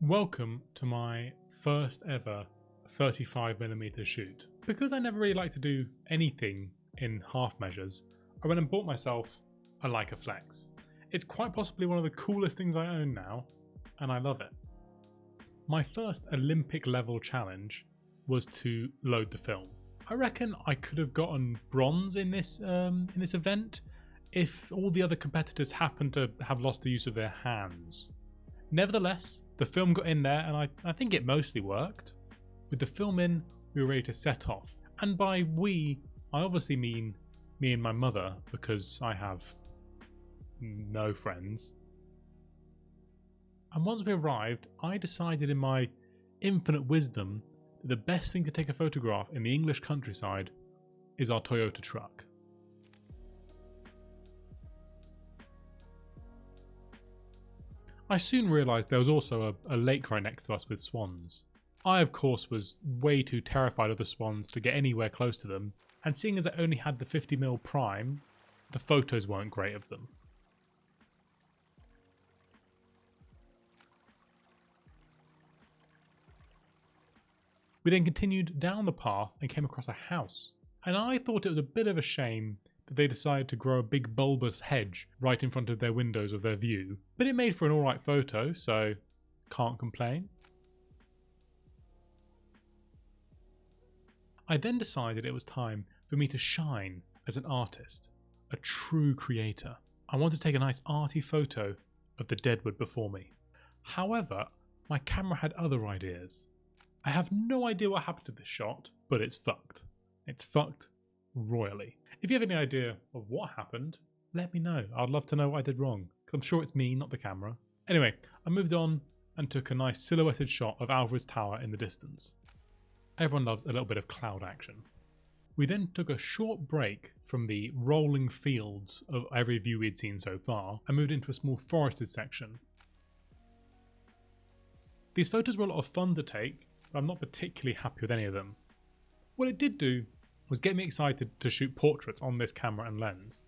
Welcome to my first ever 35mm shoot. Because I never really like to do anything in half measures, I went and bought myself a LeicaFlex. It's quite possibly one of the coolest things I own now, and I love it. My first Olympic level challenge was to load the film. I reckon I could have gotten bronze in this event if all the other competitors happened to have lost the use of their hands. Nevertheless, the film got in there and I think it mostly worked. With the film in, we were ready to set off. And by we, I obviously mean me and my mother, because I have no friends. And once we arrived, I decided in my infinite wisdom that the best thing to take a photograph in the English countryside is our Toyota truck. I soon realised there was also a lake right next to us with swans. I of course was way too terrified of the swans to get anywhere close to them, and seeing as I only had the 50mm prime, the photos weren't great of them. We then continued down the path and came across a house, and I thought it was a bit of a shame that they decided to grow a big bulbous hedge right in front of their windows of their view, but it made for an alright photo, so can't complain. I then decided it was time for me to shine as an artist, a true creator. I wanted to take a nice arty photo of the deadwood before me. However, my camera had other ideas. I have no idea what happened to this shot, but it's fucked. It's fucked royally. If you have any idea of what happened, let me know. I'd love to know what I did wrong, because I'm sure it's me, not the camera. Anyway, I moved on and took a nice silhouetted shot of Alfred's Tower in the distance. Everyone loves a little bit of cloud action. We then took a short break from the rolling fields of every view we'd seen so far and moved into a small forested section. These photos were a lot of fun to take, but I'm not particularly happy with any of them. What it did do was get me excited to shoot portraits on this camera and lens.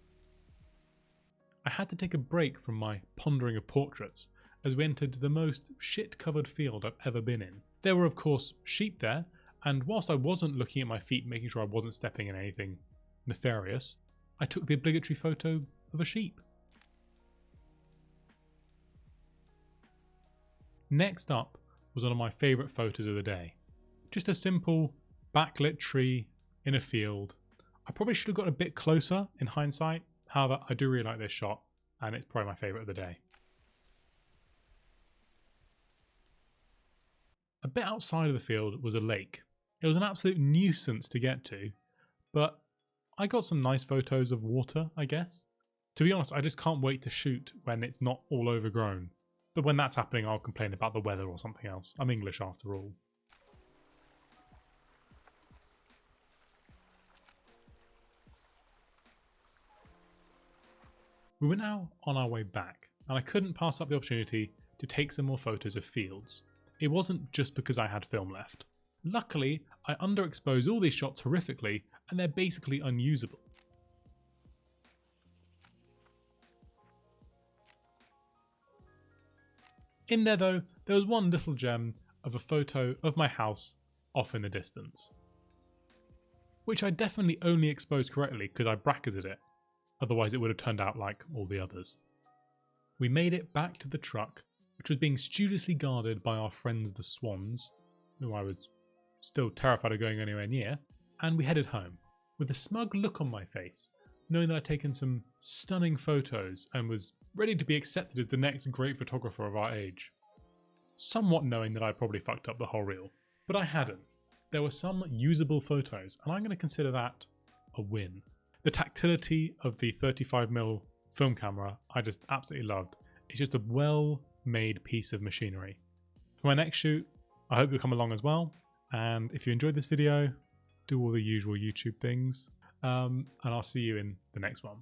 I had to take a break from my pondering of portraits as we entered the most shit-covered field I've ever been in. There were of course sheep there, and whilst I wasn't looking at my feet making sure I wasn't stepping in anything nefarious, I took the obligatory photo of a sheep. Next up was one of my favourite photos of the day. Just a simple backlit tree in a field. I probably should have got a bit closer in hindsight, however I do really like this shot and it's probably my favourite of the day. A bit outside of the field was a lake. It was an absolute nuisance to get to, but I got some nice photos of water, I guess. To be honest, I just can't wait to shoot when it's not all overgrown. But when that's happening, I'll complain about the weather or something else. I'm English after all. We were now on our way back, and I couldn't pass up the opportunity to take some more photos of fields. It wasn't just because I had film left. Luckily, I underexposed all these shots horrifically, and they're basically unusable. In there though, there was one little gem of a photo of my house off in the distance, which I definitely only exposed correctly because I bracketed it, otherwise it would have turned out like all the others. We made it back to the truck, which was being studiously guarded by our friends the swans, who I was still terrified of going anywhere near, and we headed home, with a smug look on my face, knowing that I'd taken some stunning photos and was ready to be accepted as the next great photographer of our age. Somewhat knowing that I'd probably fucked up the whole reel, but I hadn't. There were some usable photos, and I'm going to consider that a win. The tactility of the 35mm film camera I just absolutely loved. It's just a well-made piece of machinery. For my next shoot, I hope you'll come along as well, and if you enjoyed this video, do all the usual YouTube things, and I'll see you in the next one.